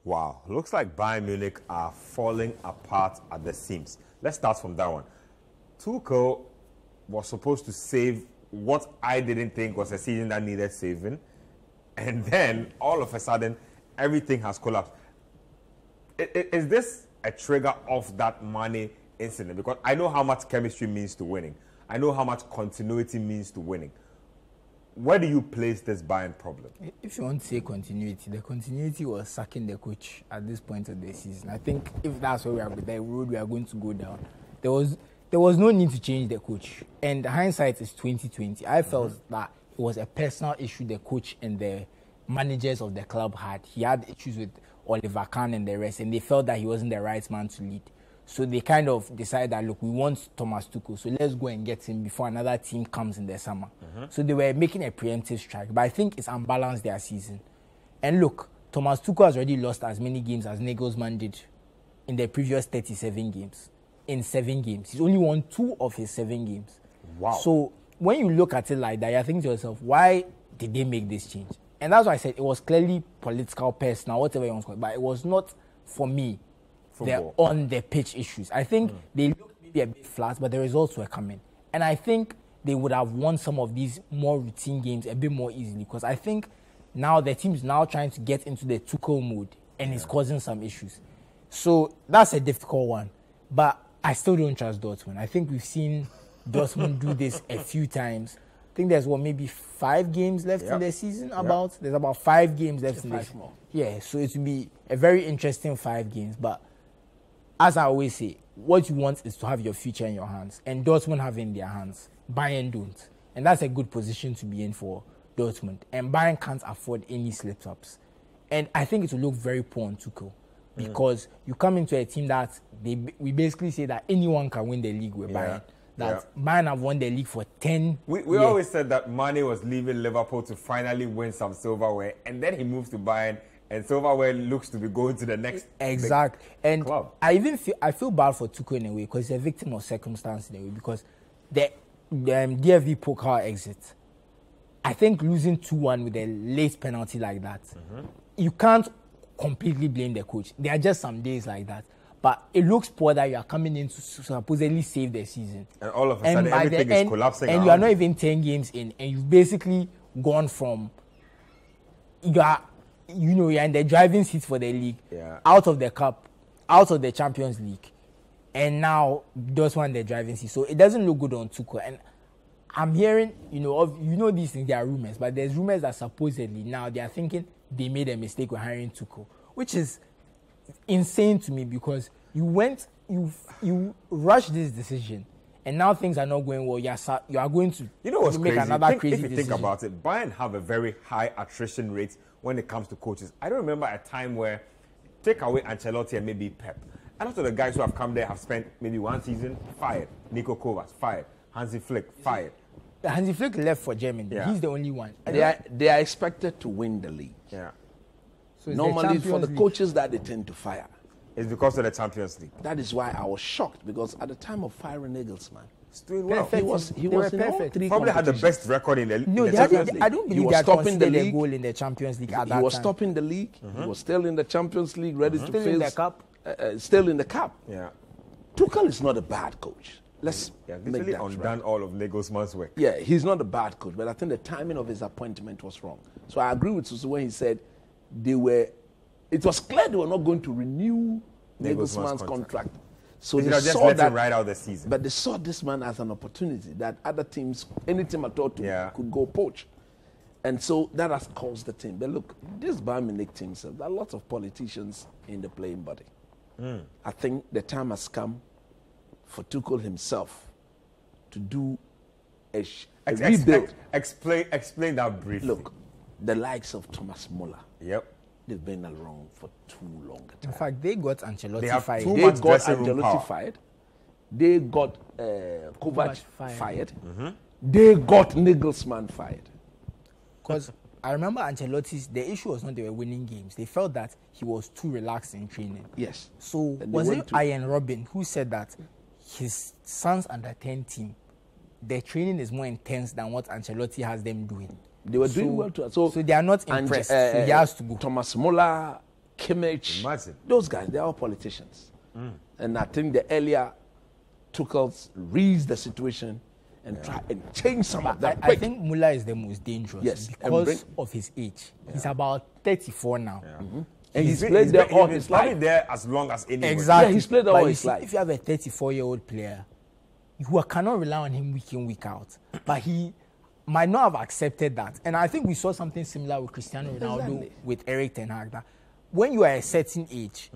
Wow, looks like Bayern Munich are falling apart at the seams. Let's start from that one. Tuchel was supposed to save what I didn't think was a season that needed saving, and then all of a sudden, everything has collapsed. Is this a trigger of that money incident? Because I know how much chemistry means to winning. I know how much continuity means to winning. Where do you place this Bayern problem? If you want to say continuity, the continuity was sacking the coach at this point of the season. I think if that's where we are, the road we are going to go down, there was no need to change the coach. And hindsight is 2020. I felt that it was a personal issue the coach and the managers of the club had. He had issues with Oliver Kahn and the rest, and they felt that he wasn't the right man to lead. So they kind of decided that, look, we want Thomas Tuchel, so let's go and get him before another team comes in the summer. So they were making a preemptive strike, but I think it's unbalanced their season. And look, Thomas Tuchel has already lost as many games as Nagelsmann did in the previous 37 games. In 7 games. He's only won 2 of his 7 games. Wow. So when you look at it like that, you think to yourself, why did they make this change? And that's why I said it was clearly political, personal, whatever you want to call it, but it was not, for me, they're on the pitch issues. I think they looked maybe a bit flat, but the results were coming. And I think they would have won some of these more routine games a bit more easily, because I think now the team is now trying to get into the Tuchel mode, and it's causing some issues. So that's a difficult one. But I still don't trust Dortmund. I think we've seen Dortmund do this a few times. I think there's maybe 5 games left in the season. There's about 5 games left in the season. Yeah, so it will be a very interesting 5 games. But as I always say, what you want is to have your future in your hands, and Dortmund have it in their hands. Bayern don't, and that's a good position to be in for Dortmund. And Bayern can't afford any slip-ups, and I think it will look very poor on Tuchel, because you come into a team that we basically say that anyone can win the league with Bayern. Bayern have won the league for 10 We years. always said that Mane was leaving Liverpool to finally win some silverware, and then he moves to Bayern, and silverware looks to be going to the next and club. I feel bad for Tuchel in a way, because he's a victim of circumstance in a way, because the DFB Pokal exit, I think losing 2-1 with a late penalty like that, you can't completely blame the coach. There are just some days like that. But it looks poor that you are coming in to supposedly save the season. And all of a sudden, everything is collapsing. And you are not even 10 games in, and you've basically gone from, you're in the driving seat for the league, out of the cup, out of the Champions League, and now just won the driving seat. So it doesn't look good on Tuchel. And I'm hearing, these things, there are rumors, but there's rumors that supposedly now they are thinking they made a mistake with hiring Tuchel, which is insane to me, because you rushed this decision, and now things are not going well. You are going to what's make crazy? another crazy If you decision. think about it, Bayern have a very high attrition rate when it comes to coaches. I don't remember a time where, take away Ancelotti and maybe Pep, a lot of the guys who have come there have spent maybe 1 season, fired. Nico Kovac, fired. Hansi Flick, fired. Hansi Flick left for Germany. He's the only one. They are expected to win the league. Yeah. So it's Normally, for the League. coaches that they tend to fire. It's because of the Champions League. That is why I was shocked, because at the time of firing Nagelsmann, He's doing well. Perfect. he was in all perfect. 3 Probably had the competitions. best record in the No, in the they Champions hadn't, League. I don't He believe was they had stopping the considered a league. goal in the Champions League at that He was time. stopping the league. He was still in the Champions League, ready to Still face in the cup. Still in the cup. Yeah. Tuchel is not a bad coach. Let's make Literally that undone right. all of Nagelsmann's work. Yeah, he's not a bad coach, but I think the timing of his appointment was wrong. So I agree with Susu when he said it was clear they were not going to renew Nagelsmann's contract. So They they just saw let that, him ride out the season. but they saw this man as an opportunity that other teams, any team at all, could go poach. And so that has caused the team. But look, this Bayern Munich team, there are lots of politicians in the playing body. I think the time has come for Tuchel himself to do a rebuild. Explain that briefly. Look, the likes of Thomas Muller, Yep. they've been around for too long a In time. fact, they got Ancelotti They have fired. too They much got dressing room Ancelotti power. fired. They got Kovac Kovac fired. They got Nagelsmann fired. Because I remember the issue was not they were winning games. They felt that he was too relaxed in training. Yes. So And they was went it to- Ian Robin who said that his son's under 10 team, their training is more intense than what Ancelotti has them doing? They were doing well too. So they are not and, impressed. So he has to go. Thomas Muller Kimmich. Imagine. Those guys, they're all politicians. And I think the earlier Tuchel reads the situation and try and change some of that. I think Muller is the most dangerous because of his age. He's about 34 now. And he's played there all his life. He's there as long as anybody. Exactly. Yeah, he's played all his life. If you have a 34-year-old player, you cannot rely on him week in, week out. But he might not have accepted that. And I think we saw something similar with Cristiano Ronaldo, with Erik ten Hag. That when you are a certain age,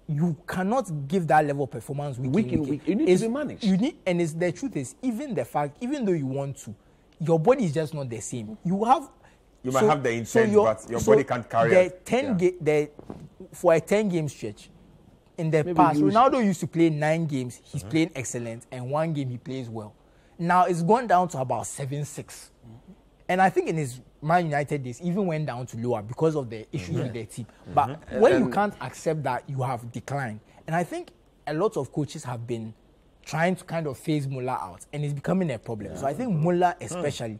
you cannot give that level of performance week in, week. You need to be managed. The truth is, even though you want to, your body is just not the same. You might have the intent, but your body can't carry it. For a 10-game stretch, in the past, Ronaldo used to play 9 games. He's playing excellent, and 1 game he plays well. Now it's gone down to about 7-6. And I think in his Man United days, even went down to lower because of the issues with their team. But when you can't accept that, you have declined. And I think a lot of coaches have been trying to kind of phase Muller out, and it's becoming a problem. So I think Muller especially,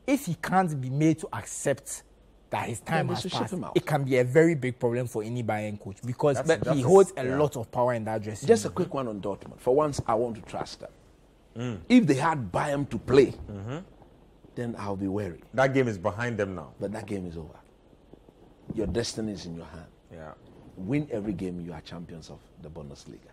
if he can't be made to accept that his time has passed, it can be a very big problem for any Bayern coach because he holds a lot of power in that dressing room. Just a quick one on Dortmund. For once, I want to trust them. If they had Bayern to play, then I'll be wary. That game is behind them now. But that game is over. Your destiny is in your hand. Yeah. Win every game, you are champions of the Bundesliga.